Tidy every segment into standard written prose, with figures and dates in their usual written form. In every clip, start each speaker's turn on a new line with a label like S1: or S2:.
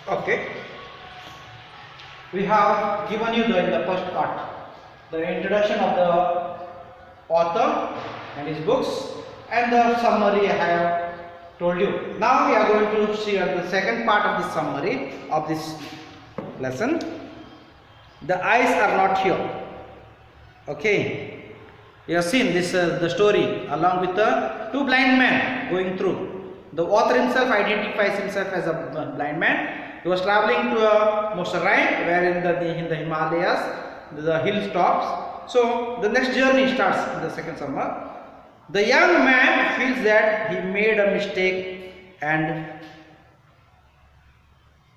S1: Okay, we have given you in the first part the introduction of the author and his books and the summary I have told you. Now we are going to see the second part of the summary of this lesson. The eyes are not here. Okay, you have seen this the story along with the two blind men going through. The author himself identifies himself as a blind man. He was traveling to a Mosarai, where in the Himalayas, the hill stops. So the next journey starts in the second summer. The young man feels that he made a mistake and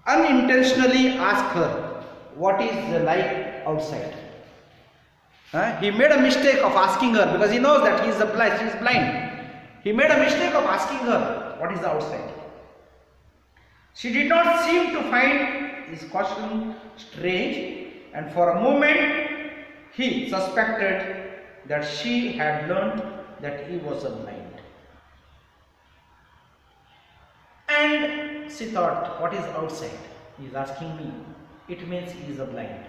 S1: unintentionally asks her, "What is the like outside?" He made a mistake of asking her because he knows that she is blind. He made a mistake of asking her, "What is the outside?" She did not seem to find his question strange, and for a moment he suspected that she had learned that he was a blind. And she thought, "What is outside? He is asking me. It means he is a blind."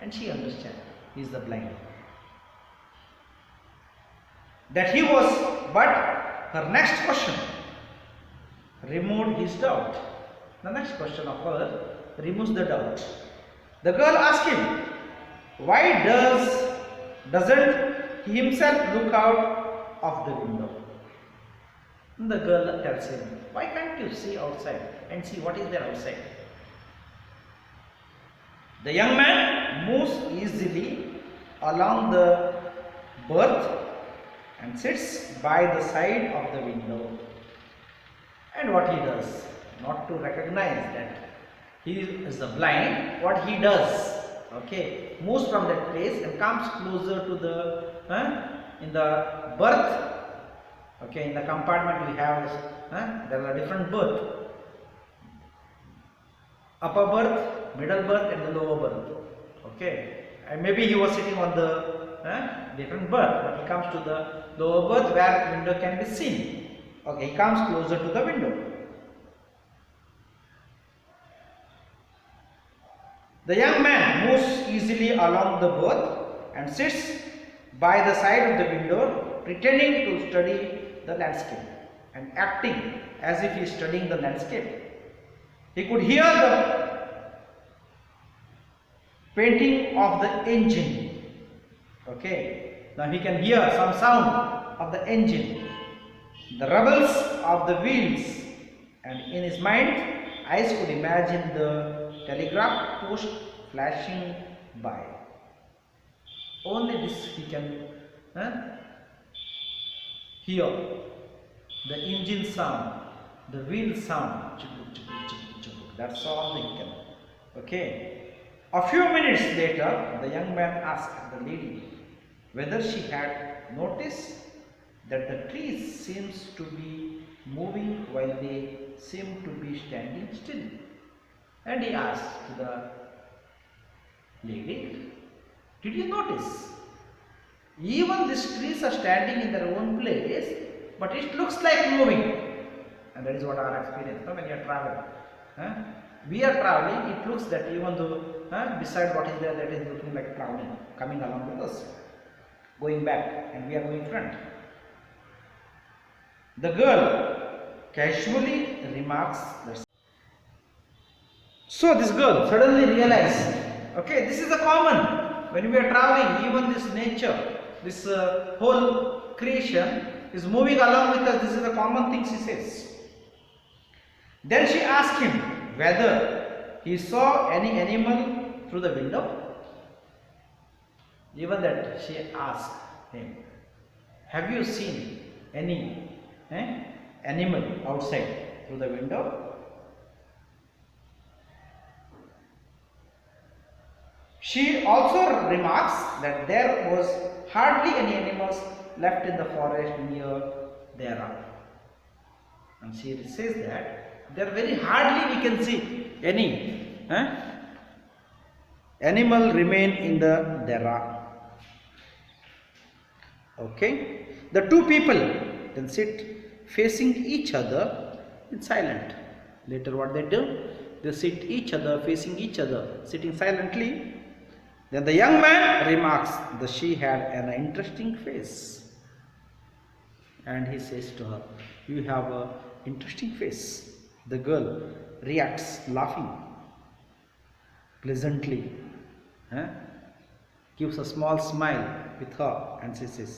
S1: And she understood he is the blind. That he was, but her next question removed his doubt. The next question of her removes the doubt. The girl asked him, "Why doesn't he himself look out of the window?" And the girl tells him, "Why can't you see outside and see what is there outside?" The young man moves easily along the berth and sits by the side of the window. And what he does, not to recognize that he is a blind, what he does, okay, moves from that place and comes closer to the in the berth. Okay, in the compartment we have there are different berth: upper berth, middle berth, and the lower berth. Okay, and maybe he was sitting on the different berth, but he comes to the lower berth where window can be seen. Okay, he comes closer to the window. The young man moves easily along the berth and sits by the side of the window, pretending to study the landscape and acting as if he is studying the landscape. He could hear the painting of the engine. Okay, now he can hear some sound of the engine, the rubbles of the wheels, and in his mind, eyes could imagine the telegraph post flashing by. Only this he can hear: the engine sound, the wheel sound. That's all he can. Okay. A few minutes later, the young man asked the lady whether she had noticed that the trees seems to be moving while they seem to be standing still. And he asked to the lady, "Did you notice? Even these trees are standing in their own place, but it looks like moving." And that is what our experience. When you are traveling, we are traveling, it looks that even though beside what is there, that is looking like traveling, coming along with us, going back, and we are going front. The girl casually remarks that. So this girl suddenly realized, okay, this is a common. When we are traveling, even this nature, this whole creation is moving along with us. This is a common thing, she says. Then she asked him whether he saw any animal through the window. Even that she asked him, "Have you seen any animal outside through the window?" She also remarks that there was hardly any animals left in the forest near thereafter. And she says that there very hardly we can see any animal remain in the Dera. Okay, the two people then sit facing each other in silence. Later what they do? They sit each other, facing each other, sitting silently. Then the young man remarks that she had an interesting face. And he says to her, "You have an interesting face." The girl reacts, laughing pleasantly, gives a small smile with her, and she says,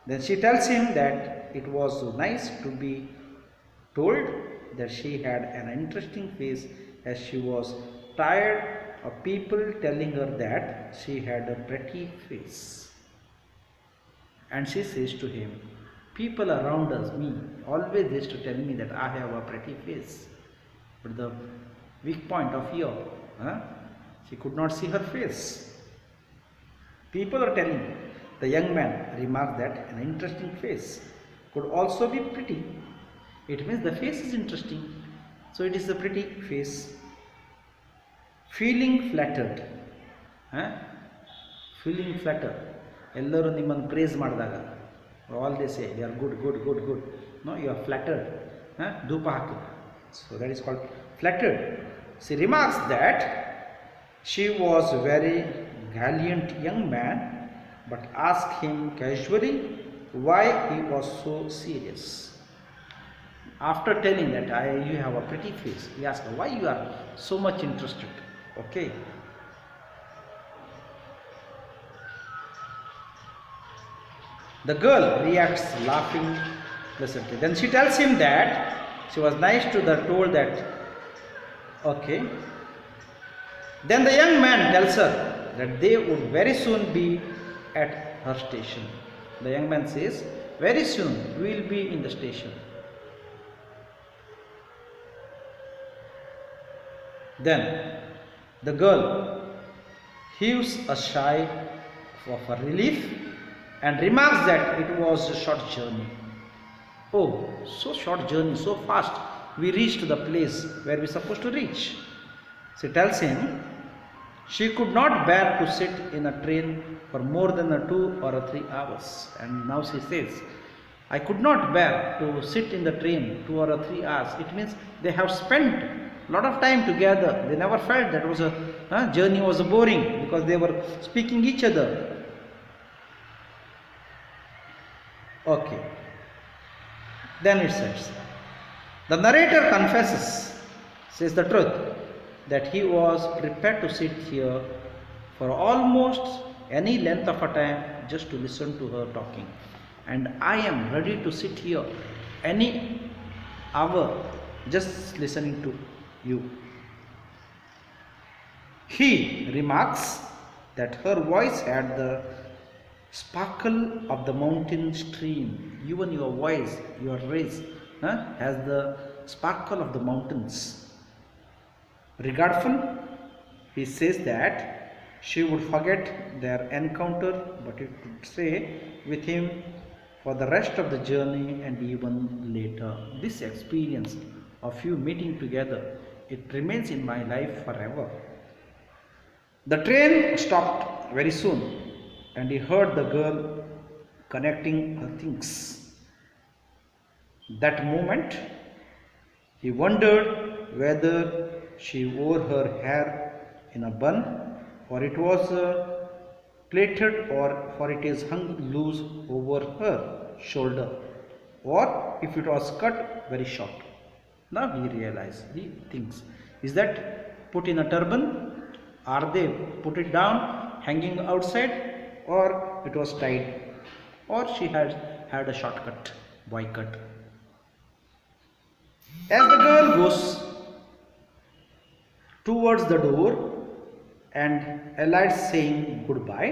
S1: then she tells him that it was so nice to be told that she had an interesting face, as she was tired of people telling her that she had a pretty face. And she says to him, "People around us, me, always used to tell me that I have a pretty face." But the weak point of here, she could not see her face. People are telling. The young man remarked that an interesting face could also be pretty. It means the face is interesting, so it is a pretty face. Feeling flattered. Feeling flattered. ಎಲ್ಲರೂ ನಿಮ್ಮನ್ನು praise ಮಾಡಿದಾಗ all they say you are good good good good. No, you are flattered. ಧೂಪ ಹಾಕಿ. So that is called flattered. She remarks that she was a very gallant young man, but asked him casually why he was so serious. After telling that you have a pretty face, he asked her, why you are so much interested. Okay. The girl reacts, laughing pleasantly. Then she tells him that she was nice to the told that okay. Then the young man tells her that they would very soon be at her station. The young man says, very soon we will be in the station. Then the girl heaves a sigh of relief and remarks that it was a short journey. Oh, so short journey, so fast we reached the place where we are supposed to reach. She tells him she could not bear to sit in a train for more than 2 or 3 hours. And now she says, I could not bear to sit in the train 2 or 3 hours. It means they have spent a lot of time together. They never felt that was a journey was boring, because they were speaking each other. Okay. Then it says, the narrator confesses, says the truth, that he was prepared to sit here for almost any length of a time just to listen to her talking. And I am ready to sit here any hour just listening to you. He remarks that her voice had the sparkle of the mountain stream. Even your voice, your race, has the sparkle of the mountains. Regardful, he says that she would forget their encounter, but it would stay with him for the rest of the journey and even later. This experience of you meeting together, it remains in my life forever. The train stopped very soon, and he heard the girl connecting her things. That moment, he wondered whether she wore her hair in a bun, or it was plaited, or for it is hung loose over her shoulder, or if it was cut very short. Now he realizes, he thinks, is that put in a turban? Are they put it down, hanging outside, or it was tied, or she had a shortcut, boy cut. As the girl goes towards the door and alights saying goodbye,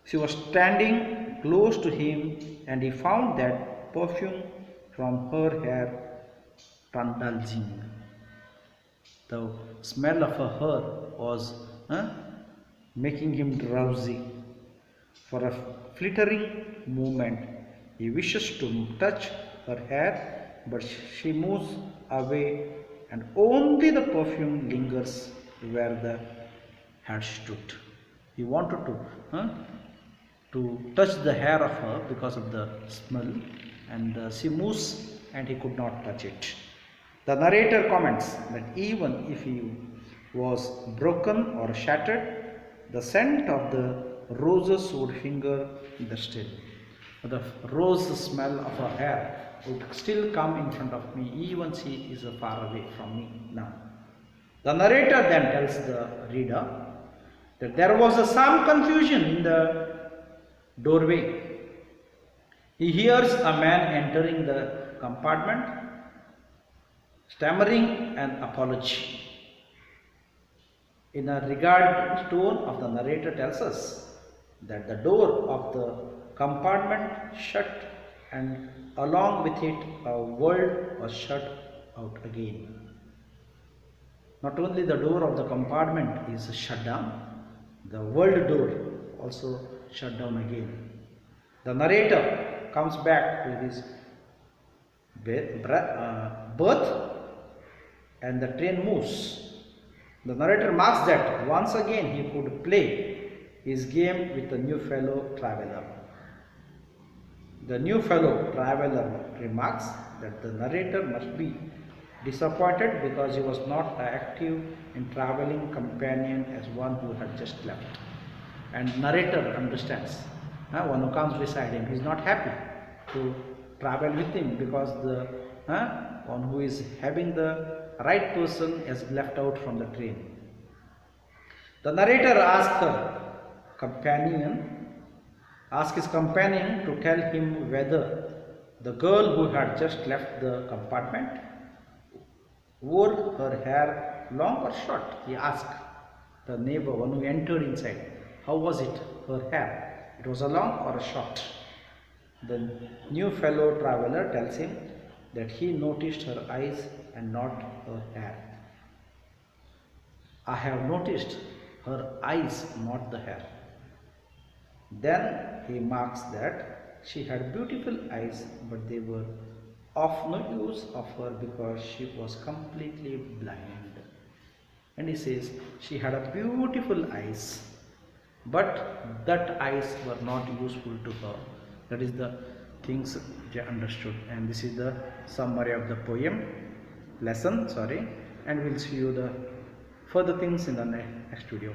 S1: she was standing close to him, and he found that perfume from her hair tantalizing. The smell of her hair was making him drowsy. For a flittering moment, he wishes to touch her hair, but she moves away, and only the perfume lingers where the had stood. He wanted to touch the hair of her because of the smell, and she moves, and he could not touch it. The narrator comments that even if he was broken or shattered, the scent of the roses would linger in the still. The rose smell of her hair would still come in front of me even she is far away from me now. The narrator then tells the reader that there was some confusion in the doorway. He hears a man entering the compartment, stammering an apology. In a regard tone of the narrator tells us that the door of the compartment shut and along with it a world was shut out again. Not only the door of the compartment is shut down, the world door also shut down again. The narrator comes back to his berth and the train moves. The narrator marks that once again he could play his game with the new fellow traveler. The new fellow traveler remarks that the narrator must be disappointed because he was not active in traveling companion as one who had just left. And narrator understands. One who comes beside him, he is not happy to travel with him because the one who is having the right person has left out from the train. The narrator asks his companion to tell him whether the girl who had just left the compartment wore her hair long or short. He asked the neighbor, one who entered inside, how was it, her hair? It was a long or a short? The new fellow traveler tells him that he noticed her eyes and not her hair. I have noticed her eyes, not the hair. Then he marks that she had beautiful eyes, but they were of no use of her because she was completely blind. And he says she had a beautiful eyes, but that eyes were not useful to her. That is the things which I understood. And this is the summary of the poem lesson, and we'll see you the further things in the next video.